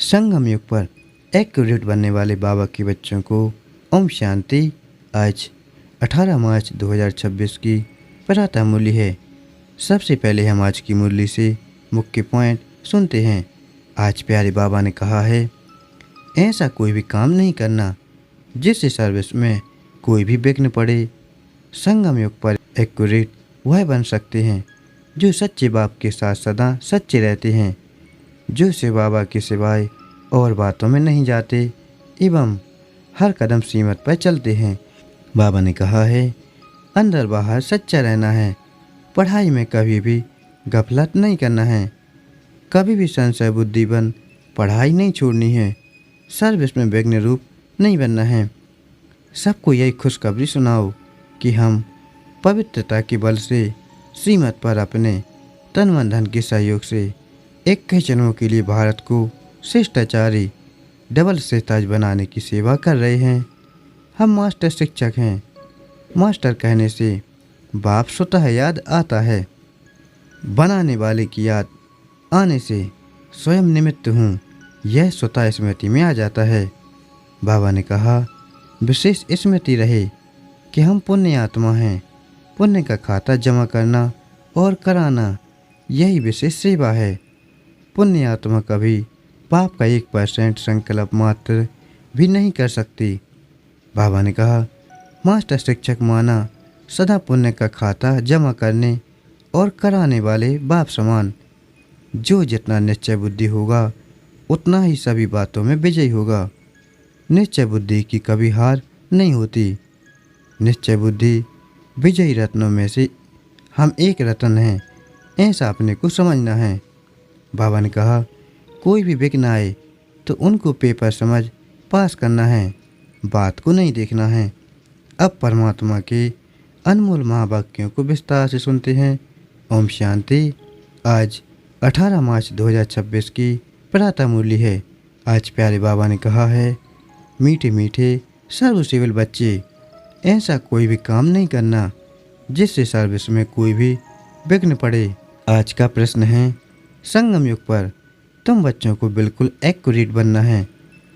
संगम युग पर एक्यूरेट बनने वाले बाबा के बच्चों को ओम शांति। आज 18 मार्च 2026 की प्रातः मूल्य है। सबसे पहले हम आज की मूल्य से मुख्य पॉइंट सुनते हैं। आज प्यारे बाबा ने कहा है, ऐसा कोई भी काम नहीं करना जिससे सर्विस में कोई भी विघ्न पड़े। संगम युग पर एक्यूरेट वह बन सकते हैं जो सच्चे बाप के साथ सदा सच्चे रहते हैं, जो शिव बाबा के सिवाय और बातों में नहीं जाते एवं हर कदम सीमत पर चलते हैं। बाबा ने कहा है, अंदर बाहर सच्चा रहना है, पढ़ाई में कभी भी गफलत नहीं करना है, कभी भी संशय बुद्धि बन पढ़ाई नहीं छोड़नी है, सर्विस में विघ्न रूप नहीं बनना है। सबको यही खुशखबरी सुनाओ कि हम पवित्रता के बल से श्रीमत पर अपने तन मन धन के सहयोग से 21 जन्मों के लिए भारत को शिष्टाचारी डबल सेताज बनाने की सेवा कर रहे हैं। हम मास्टर शिक्षक हैं। मास्टर कहने से बाप स्वतः याद आता है, बनाने वाले की याद आने से स्वयं निमित्त हूँ, यह स्वतः स्मृति में आ जाता है। बाबा ने कहा, विशेष स्मृति रहे कि हम पुण्य आत्मा हैं। पुण्य का खाता जमा करना और कराना यही विशेष सेवा है। पुण्य आत्मा कभी पाप का 1% संकल्प मात्र भी नहीं कर सकती। बाबा ने कहा, मास्टर शिक्षक माना सदा पुण्य का खाता जमा करने और कराने वाले बाप समान। जो जितना निश्चय बुद्धि होगा उतना ही सभी बातों में विजयी होगा। निश्चय बुद्धि की कभी हार नहीं होती। निश्चय बुद्धि विजयी रत्नों में से हम एक रत्न हैं, ऐसा अपने को समझना है। बाबा ने कहा, कोई भी विघ्न आए तो उनको पेपर समझ पास करना है, बात को नहीं देखना है। अब परमात्मा के अनमोल महावाक्यों को विस्तार से सुनते हैं। ओम शांति। आज 18 मार्च 2026 की प्रातः मूल्य है। आज प्यारे बाबा ने कहा है, मीठे मीठे सर्वसिविल बच्चे, ऐसा कोई भी काम नहीं करना जिससे सर्विस में कोई भी विघ्न पड़े। आज का प्रश्न है, संगम युग पर तुम बच्चों को बिल्कुल एक्यूरेट बनना है।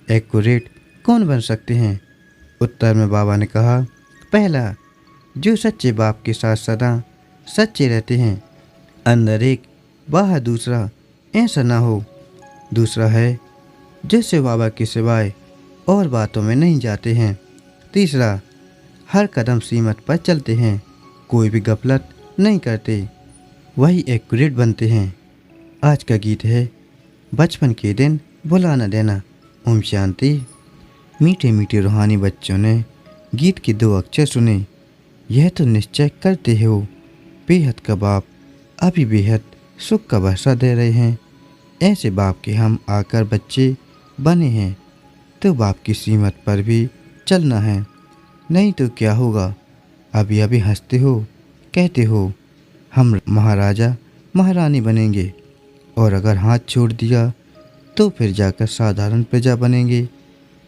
एक्यूरेट कौन बन सकते हैं? उत्तर में बाबा ने कहा, पहला, जो सच्चे बाप के साथ सदा सच्चे रहते हैं, अंदर एक बाहर दूसरा, ऐसा ना हो। दूसरा है, जो शिव बाबा के सिवाय और बातों में नहीं जाते हैं। तीसरा, हर कदम सीमत पर चलते हैं, कोई भी गफलत नहीं करते, वही एक्यूरेट बनते हैं। आज का गीत है, बचपन के दिन भुला न देना। ओम शांति। मीठे मीठे रूहानी बच्चों ने गीत के 2 अक्षर सुने। यह तो निश्चय करते हो बेहद का बाप अभी बेहद सुख का भरोसा दे रहे हैं। ऐसे बाप के हम आकर बच्चे बने हैं, तो बाप की सीमत पर भी चलना है, नहीं तो क्या होगा। अभी अभी हंसते हो, कहते हो हम महाराजा महारानी बनेंगे, और अगर हाथ छोड़ दिया तो फिर जाकर साधारण प्रजा बनेंगे।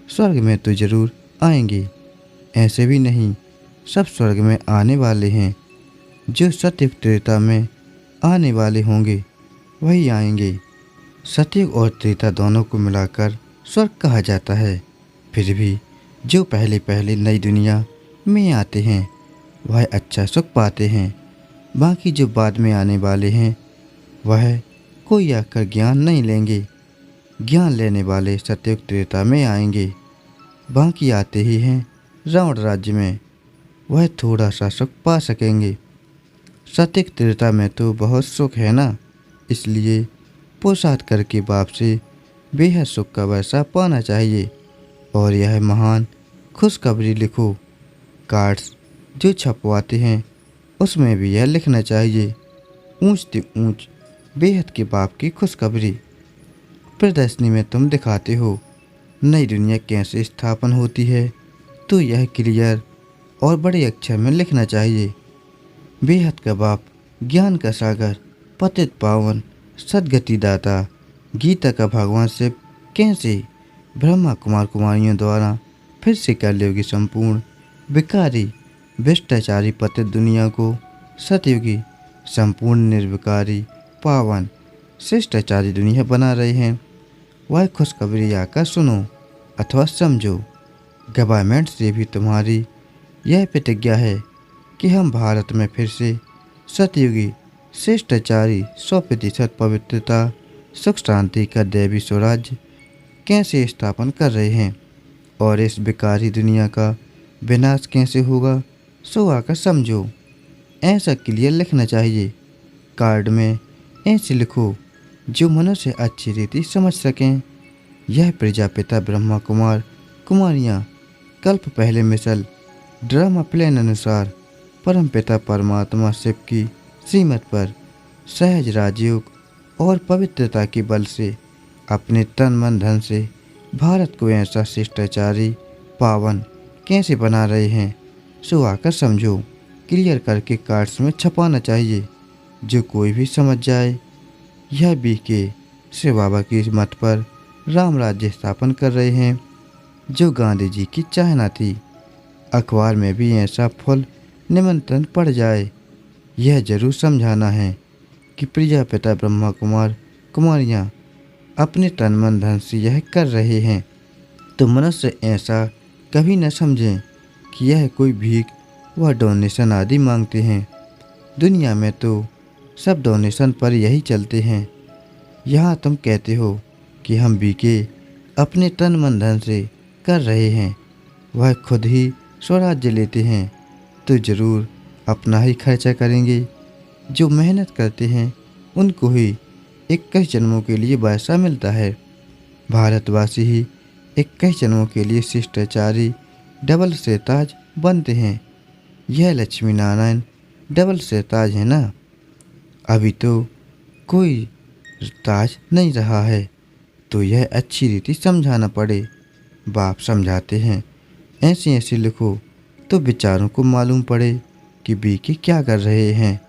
स्वर्ग में तो जरूर आएंगे। ऐसे भी नहीं, सब स्वर्ग में आने वाले हैं। जो सतयुग त्रेता में आने वाले होंगे वही आएंगे। सतयुग और त्रेता दोनों को मिलाकर स्वर्ग कहा जाता है। फिर भी जो पहले पहले नई दुनिया में आते हैं वह अच्छा सुख पाते हैं। बाकी जो बाद में आने वाले हैं वह कोई आकर ज्ञान नहीं लेंगे। ज्ञान लेने वाले सतयुग त्रेता में आएंगे। बाकी आते ही हैं रावण राज्य में, वह थोड़ा सा सुख पा सकेंगे। सतयुग त्रेता में तो बहुत सुख है ना, इसलिए पुरुषार्थ करके बाप से बेहद सुख का वर्षा पाना चाहिए। और यह महान खुशखबरी लिखो। कार्ड्स जो छपवाते हैं उसमें भी यह लिखना चाहिए, ऊंच से ऊंच बेहद के बाप की खुशखबरी। प्रदर्शनी में तुम दिखाते हो नई दुनिया कैसे स्थापन होती है, तो यह क्लियर और बड़े अक्षर में लिखना चाहिए। बेहद का बाप ज्ञान का सागर, पतित पावन सदगति दाता, गीता का भगवान शिव कैसे ब्रह्मा कुमार कुमारियों द्वारा फिर से कलयुगी संपूर्ण विकारी भ्रष्टाचारी पतित दुनिया को सतयुगी संपूर्ण निर्विकारी पावन शिष्टाचारी दुनिया बना रहे हैं। वह खुशखबरी आकर सुनो अथवा समझो। गवर्नमेंट से भी तुम्हारी यह प्रतिज्ञा है कि हम भारत में फिर से सतयुगी शिष्टाचारी 100% पवित्रता सुख शांति का दैवी स्वराज्य कैसे स्थापन कर रहे हैं और इस बेकारी दुनिया का विनाश कैसे होगा, सो आकर समझो। ऐसा क्लियर लिखना चाहिए। कार्ड में ऐसे लिखो जो मनुष्य अच्छी रीति समझ सकें। यह प्रजापिता ब्रह्मा कुमार कुमारियाँ कल्प पहले मिसल ड्रामा प्लान अनुसार परमपिता परमात्मा शिव की श्रीमत पर सहज राजयोग और पवित्रता के बल से अपने तन मन धन से भारत को ऐसा शिष्टाचारी पावन कैसे बना रहे हैं, सो आकर समझो। क्लियर करके कार्ड्स में छपाना चाहिए जो कोई भी समझ जाए। यह बीके शिव बाबा की मत पर राम राज्य स्थापन कर रहे हैं जो गांधी जी की चाहना थी। अखबार में भी ऐसा फुल निमंत्रण पड़ जाए। यह जरूर समझाना है कि प्रजापिता ब्रह्मा कुमार कुमारियाँ अपने तन मन धन से यह कर रहे हैं, तो मनुष्य ऐसा कभी न समझें कि यह कोई भीख व डोनेशन आदि मांगते हैं। दुनिया में तो सब डोनेशन पर यही चलते हैं। यहाँ तुम कहते हो कि हम बीके अपने तन मन धन से कर रहे हैं, वह खुद ही स्वराज्य लेते हैं तो ज़रूर अपना ही खर्चा करेंगे। जो मेहनत करते हैं उनको ही 21 जन्मों के लिए वैसा मिलता है। भारतवासी ही 21 जन्मों के लिए शिष्टाचारी डबल सरताज बनते हैं। यह लक्ष्मी नारायण डबल सरताज है ना। अभी तो कोई ताज नहीं रहा है, तो यह अच्छी रीति समझाना पड़े। बाप समझाते हैं ऐसे ऐसे लिखो तो विचारों को मालूम पड़े कि बीके क्या कर रहे हैं।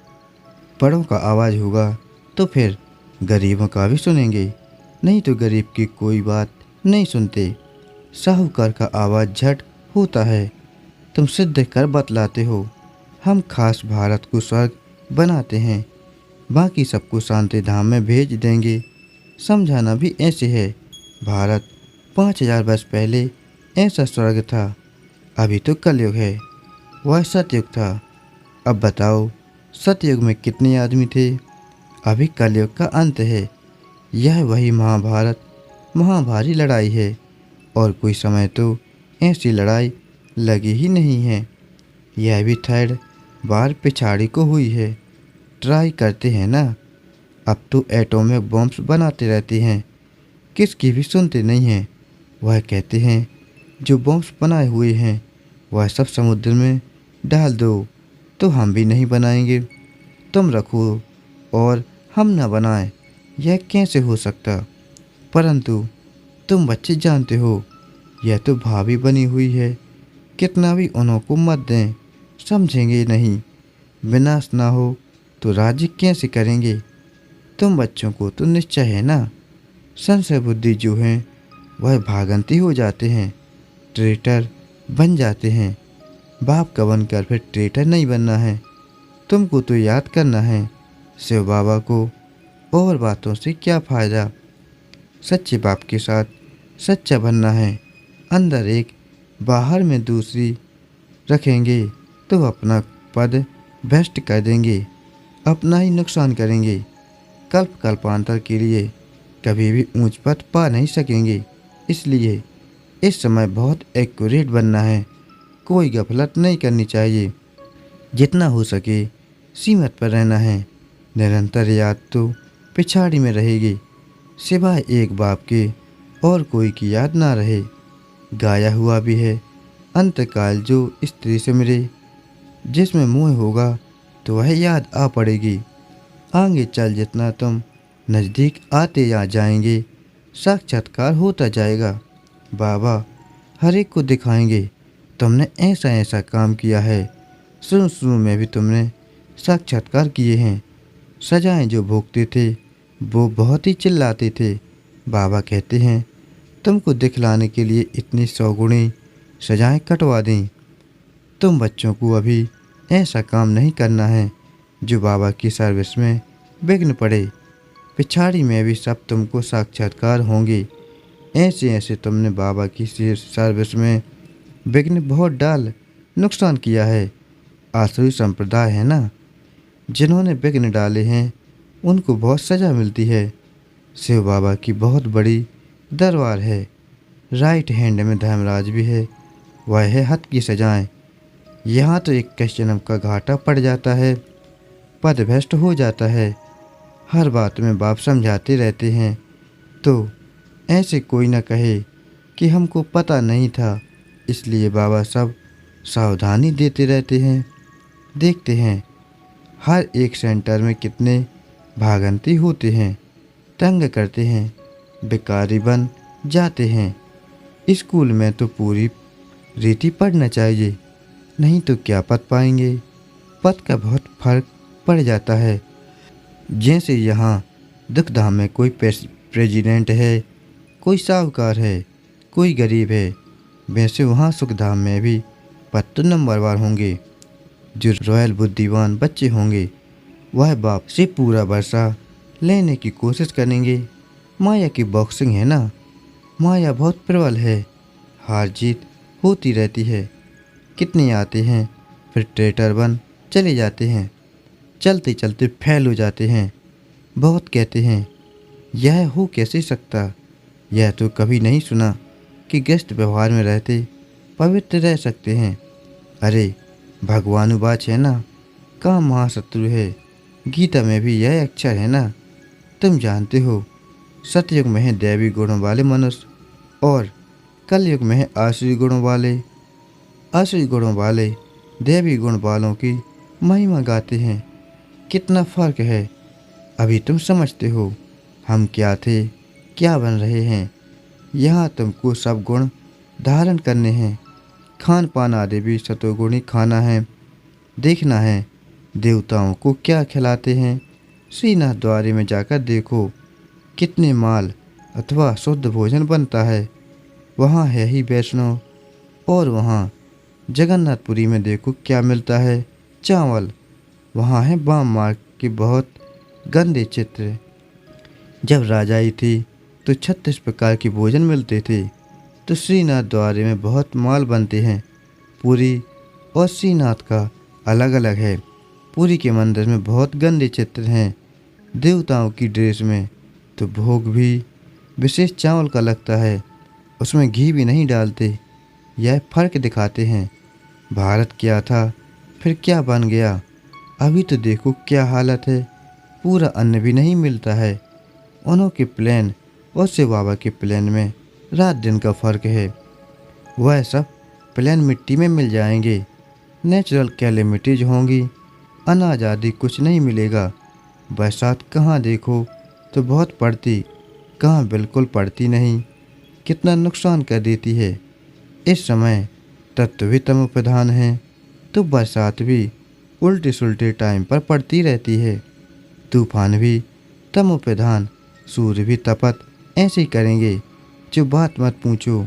बड़ों का आवाज़ होगा तो फिर गरीबों का भी सुनेंगे, नहीं तो गरीब की कोई बात नहीं सुनते। साहूकार का आवाज़ झट होता है। तुम सिद्ध कर बतलाते हो हम खास भारत को स्वर्ग बनाते हैं, बाकी सबको शांति धाम में भेज देंगे। समझाना भी ऐसे है। भारत 5000 वर्ष पहले ऐसा स्वर्ग था। अभी तो कलयुग है, वह सतयुग था। अब बताओ सतयुग में कितने आदमी थे। अभी कलयुग का अंत है। यह वही महाभारत महाभारी लड़ाई है और कोई समय तो ऐसी लड़ाई लगी ही नहीं है। यह भी थर्ड बार पिछाड़ी को हुई है। ट्राई करते हैं ना। अब तो एटॉमिक बॉम्ब्स बनाते रहते हैं, किसकी भी सुनते नहीं हैं। वह कहते हैं जो बॉम्ब्स बनाए हुए हैं वह सब समुद्र में डाल दो, तो हम भी नहीं बनाएंगे। तुम रखो और हम न बनाएं, यह कैसे हो सकता। परंतु तुम बच्चे जानते हो यह तो भाभी बनी हुई है। कितना भी उनको मत दें, समझेंगे नहीं। विनाश ना हो तो राज्य कैसे करेंगे। तुम बच्चों को तो निश्चय है ना। संशय बुद्धि जो है वह भागंती हो जाते हैं, ट्रेटर बन जाते हैं। बाप का बनकर फिर ट्रेटर नहीं बनना है। तुमको तो याद करना है शिव बाबा को, और बातों से क्या फ़ायदा। सच्चे बाप के साथ सच्चा बनना है। अंदर एक बाहर में दूसरी रखेंगे तो अपना पद भ्रष्ट कर देंगे, अपना ही नुकसान करेंगे। कल्प कल्पांतर के लिए कभी भी ऊंच पद पा नहीं सकेंगे। इसलिए इस समय बहुत एक्यूरेट बनना है। कोई गफलत नहीं करनी चाहिए। जितना हो सके सीमत पर रहना है। निरंतर याद तो पिछाड़ी में रहेगी, सिवाय एक बाप के और कोई की याद ना रहे। गाया हुआ भी है अंतकाल जो स्त्री से मिले, जिसमें मोह होगा तो वह याद आ पड़ेगी। आगे चल जितना तुम नज़दीक आते या जाएंगे साक्षात्कार होता जाएगा। बाबा हर एक को दिखाएंगे तुमने ऐसा ऐसा काम किया है। शुरू शुरू में भी तुमने साक्षात्कार किए हैं। सजाएं जो भोगते थे वो बहुत ही चिल्लाते थे। बाबा कहते हैं तुमको दिखलाने के लिए इतनी 100 गुणी सजाएं कटवा दें। तुम बच्चों को अभी ऐसा काम नहीं करना है जो बाबा की सर्विस में विघ्न पड़े। पिछाड़ी में भी सब तुमको साक्षात्कार होंगे। ऐसे ऐसे तुमने बाबा की सर्विस में विघ्न बहुत डाल नुकसान किया है। आसुरी संप्रदाय है ना, जिन्होंने विघ्न डाले हैं उनको बहुत सज़ा मिलती है। शिव बाबा की बहुत बड़ी दरबार है। राइट हैंड में धर्मराज भी है, वह है हद की सजाएं। यहाँ तो 21 जन्म का घाटा पड़ जाता है, पदभ्रष्ट हो जाता है। हर बात में बाप समझाते रहते हैं, तो ऐसे कोई न कहे कि हमको पता नहीं था। इसलिए बाबा सब सावधानी देते रहते हैं। देखते हैं हर एक सेंटर में कितने भागंती होते हैं, तंग करते हैं, बेकारी बन जाते हैं। स्कूल में तो पूरी रीति पढ़ना चाहिए, नहीं तो क्या पद पाएंगे। पद का बहुत फर्क पड़ जाता है। जैसे यहाँ दुखधाम में कोई प्रेसिडेंट है, कोई साहूकार है, कोई गरीब है, वैसे वहाँ सुखधाम में भी पद तो नंबरवार होंगे। जो रॉयल बुद्धिमान बच्चे होंगे वह बाप से पूरा वर्षा लेने की कोशिश करेंगे। माया की बॉक्सिंग है ना, माया बहुत प्रबल है, हार जीत होती रहती है। कितने आते हैं फिर ट्रेटर बन चले जाते हैं, चलते चलते फैल हो जाते हैं। बहुत कहते हैं यह हो कैसे सकता, यह तो कभी नहीं सुना कि गृहस्थ व्यवहार में रहते पवित्र रह सकते हैं। अरे भगवानुवाच है ना, काम महाशत्रु है। गीता में भी यह अक्षर है ना। तुम जानते हो सतयुग में है दैवी गुणों वाले मनुष्य और कलयुग में है आसुरी गुणों वाले। आसुरी गुणों वाले दैवी गुण वालों की महिमा गाते हैं। कितना फर्क है, अभी तुम समझते हो हम क्या थे, क्या बन रहे हैं। यहाँ तुमको सब गुण धारण करने हैं। खान पान आदि भी सतोगुणी खाना है। देखना है देवताओं को क्या खिलाते हैं। श्रीनाथ द्वारे में जाकर देखो कितने माल अथवा शुद्ध भोजन बनता है। वहाँ है ही वैष्णव। और वहाँ जगन्नाथपुरी में देखो क्या मिलता है, चावल। वहाँ है वाम मार्ग के बहुत गंदे चित्र। जब राजाई थी तो 36 प्रकार के भोजन मिलते थे। तो श्रीनाथ द्वारे में बहुत माल बनते हैं। पुरी और श्रीनाथ का अलग अलग है। पुरी के मंदिर में बहुत गंदे चित्र हैं। देवताओं की ड्रेस में तो भोग भी विशेष चावल का लगता है, उसमें घी भी नहीं डालते। यह फर्क दिखाते हैं। भारत क्या था फिर क्या बन गया, अभी तो देखो क्या हालत है। पूरा अन्न भी नहीं मिलता है। उन्हों के प्लेन और शिव बाबा के प्लेन में रात दिन का फर्क है। वह सब प्लेन मिट्टी में मिल जाएंगे। नेचुरल कैलेमिटीज होंगी, अनाज आदि कुछ नहीं मिलेगा। बरसात कहाँ देखो तो बहुत पड़ती, कहाँ बिल्कुल पड़ती नहीं। कितना नुकसान कर देती है। इस समय तत्व भी तमो प्रधान है, तो बरसात भी उल्टे सुल्टे टाइम पर पड़ती रहती है। तूफान भी तमो प्रधान, सूर्य भी तपत ऐसे ही करेंगे जो बात मत पूछो।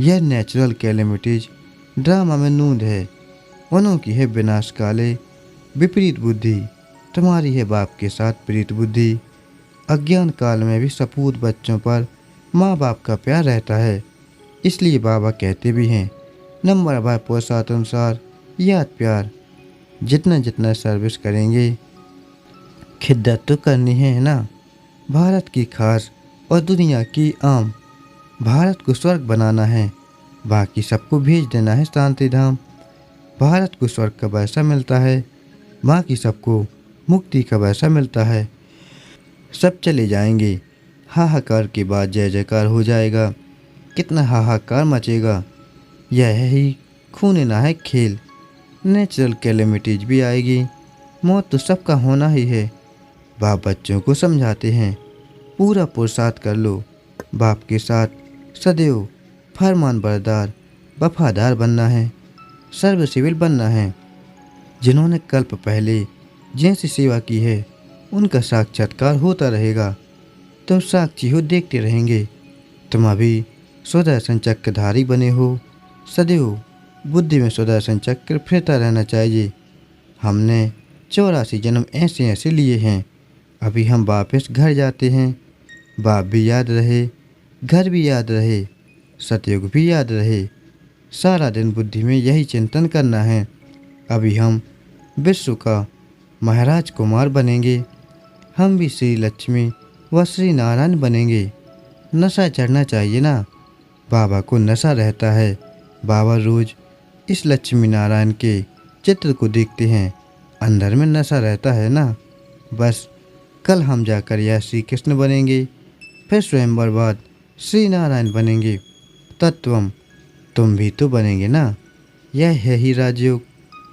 यह नेचुरल कैलेमिटीज ड्रामा में नूंद है। उन्हों की है विनाश काले विपरीत बुद्धि, तुम्हारी है बाप के साथ प्रीत बुद्धि। अज्ञान काल में भी सपूत बच्चों पर माँ बाप का प्यार रहता है। इसलिए बाबा कहते भी हैं नंबर बाय पुरुषार्थानुसार याद प्यार। जितना जितना सर्विस करेंगे, खिद्दत तो करनी है ना। भारत की खास और दुनिया की आम। भारत को स्वर्ग बनाना है, बाकी सबको भेज देना है शांति धाम। भारत को स्वर्ग का पैसा मिलता है, बाकी सबको मुक्ति का पैसा मिलता है। सब चले जाएंगे, हाहाकार के बाद जय जयकार हो जाएगा। कितना हाहाकार मचेगा। यह ही खून ना है खेल। नेचुरल कैलेमिटीज भी आएगी, मौत तो सबका होना ही है। बाप बच्चों को समझाते हैं पूरा पुरुषार्थ कर लो, बाप के साथ सदैव फरमान बरदार वफादार बनना है, सर्वसिविल बनना है। जिन्होंने कल्प पहले जैसी सेवा की है उनका साक्षात्कार होता रहेगा। तुम साक्षी हो, देखते रहेंगे। तुम अभी सुदर्शन चक्रधारी बने हो, सदैव बुद्धि में सुदर्शन चक्र फिरता रहना चाहिए। हमने 84 जन्म ऐसे ऐसे लिए हैं। अभी हम वापस घर जाते हैं। बाप भी याद रहे, घर भी याद रहे, सतयुग भी याद रहे। सारा दिन बुद्धि में यही चिंतन करना है। अभी हम विश्व का महाराज कुमार बनेंगे। हम भी श्री लक्ष्मी व श्री नारायण बनेंगे। नशा चढ़ना चाहिए ना। बाबा को नशा रहता है। बाबा रोज इस लक्ष्मी नारायण के चित्र को देखते हैं। अंदर में नशा रहता है ना। बस कल हम जाकर यह श्री कृष्ण बनेंगे, फिर स्वयंवर बाद श्री नारायण बनेंगे। तत्वम तुम भी तो बनेंगे ना। यह है ही राजयोग,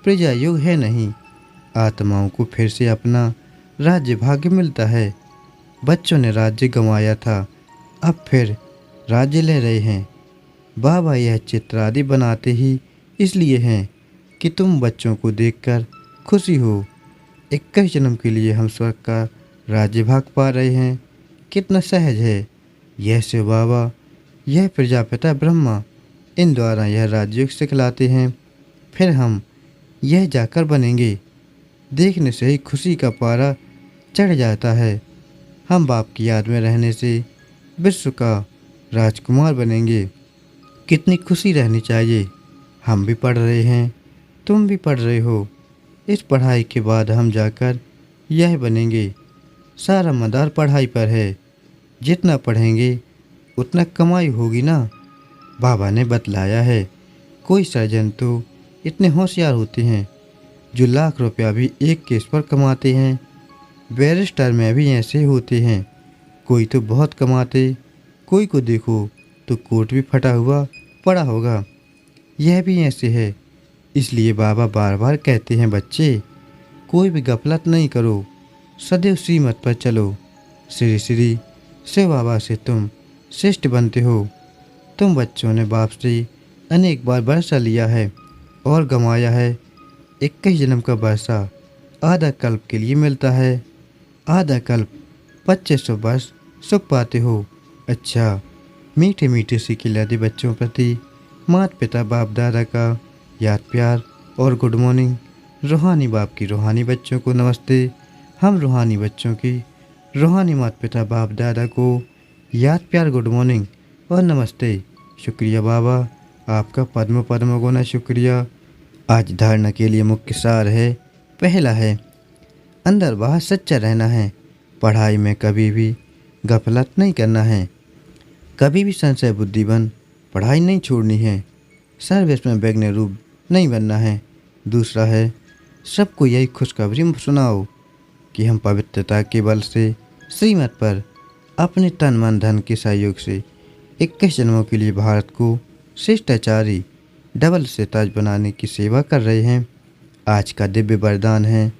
प्रजा योग है नहीं। आत्माओं को फिर से अपना राज्य भाग्य मिलता है। बच्चों ने राज्य गंवाया था, अब फिर राज्य ले रहे हैं। बाबा यह चित्र आदि बनाते ही इसलिए हैं कि तुम बच्चों को देखकर खुशी हो। 21 जन्म के लिए हम स्वर्ग का राज्य भाग पा रहे हैं। कितना सहज है। यह शिव बाबा, यह प्रजापिता ब्रह्मा, इन द्वारा यह राजयोग सिखलाते हैं। फिर हम यह जाकर बनेंगे। देखने से ही खुशी का पारा चढ़ जाता है। हम बाप की याद में रहने से विश्व का राजकुमार बनेंगे। कितनी खुशी रहनी चाहिए। हम भी पढ़ रहे हैं, तुम भी पढ़ रहे हो। इस पढ़ाई के बाद हम जाकर यह बनेंगे। सारा मदार पढ़ाई पर है। जितना पढ़ेंगे उतना कमाई होगी ना। बाबा ने बतलाया है। कोई सर्जन तो इतने होशियार होते हैं जो लाख रुपया भी एक केस पर कमाते हैं। बैरिस्टर में भी ऐसे होते हैं। कोई तो बहुत कमाते, कोई को देखो तो कोट भी फटा हुआ पड़ा होगा। यह भी ऐसे है। इसलिए बाबा बार बार कहते हैं, बच्चे कोई भी गफलत नहीं करो, सदैव श्रीमत पर चलो। श्री श्री शिव बाबा से तुम श्रेष्ठ बनते हो। तुम बच्चों ने बाप से अनेक बार वर्षा लिया है और गंवाया है। 21 जन्म का वर्षा आधा कल्प के लिए मिलता है। आधा कल्प 2500 वर्ष सुख पाते हो। अच्छा, मीठे मीठे सी खिलाते बच्चों प्रति माता पिता बाप दादा का याद प्यार और गुड मॉर्निंग। रूहानी बाप की रूहानी बच्चों को नमस्ते। हम रूहानी बच्चों की रूहानी माता पिता बाप दादा को याद प्यार गुड मॉर्निंग और नमस्ते। शुक्रिया बाबा, आपका पद्म पद्म गुना शुक्रिया। आज धारणा के लिए मुख्य सार है। पहला है, अंदर बाहर सच्चा रहना है। पढ़ाई में कभी भी गफलत नहीं करना है। कभी भी संशय बुद्धि बन पढ़ाई नहीं छोड़नी है। सर्विस में विघ्न रूप नहीं बनना है। दूसरा है, सबको यही खुशखबरी सुनाओ कि हम पवित्रता के बल से श्रीमत पर अपने तन मन धन के सहयोग से 21 जन्मों के लिए भारत को श्रेष्ठाचारी डबल से ताज बनाने की सेवा कर रहे हैं। आज का दिव्य वरदान है,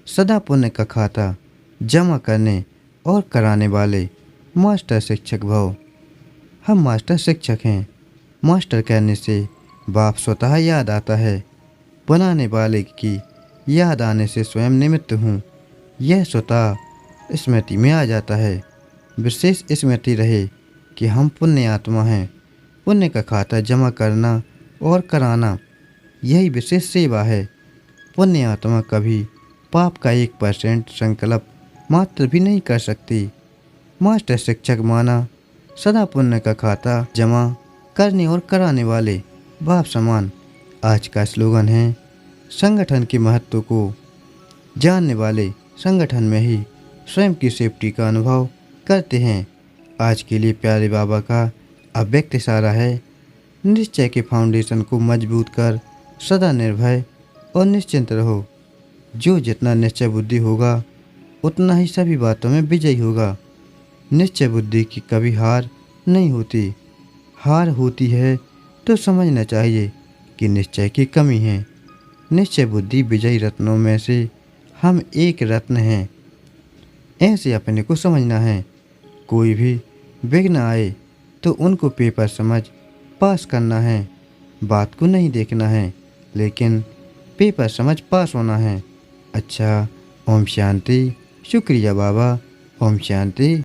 सदा पुण्य का खाता जमा करने और कराने वाले मास्टर शिक्षक भव। हम मास्टर शिक्षक हैं। मास्टर कहने से बाप स्वतः याद आता है। बनाने वाले की याद आने से स्वयं निमित्त हूँ। यह स्वतः स्मृति में आ जाता है। विशेष स्मृति रहे कि हम पुण्य आत्मा हैं। पुण्य का खाता जमा करना और कराना, यही विशेष सेवा है। पुण्य आत्मा कभी पाप का 1% संकल्प मात्र भी नहीं कर सकती। मास्टर शिक्षक माना सदा पुण्य का खाता जमा करने और कराने वाले बाप समान। आज का स्लोगन है, संगठन के महत्व को जानने वाले संगठन में ही स्वयं की सेफ्टी का अनुभव करते हैं। आज के लिए प्यारे बाबा का अव्यक्त इशारा है, निश्चय के फाउंडेशन को मजबूत कर सदा निर्भय और निश्चिंत रहो। जो जितना निश्चय बुद्धि होगा उतना ही सभी बातों में विजयी होगा। निश्चय बुद्धि की कभी हार नहीं होती। हार होती है तो समझना चाहिए कि निश्चय की कमी है। निश्चय बुद्धि विजयी रत्नों में से हम एक रत्न हैं। ऐसे अपने को समझना है। कोई भी विघ्न आए तो उनको पेपर समझ पास करना है। बात को नहीं देखना है, लेकिन पेपर समझ पास होना है। अच्छा, ओम शांति। शुक्रिया बाबा। ओम शांति।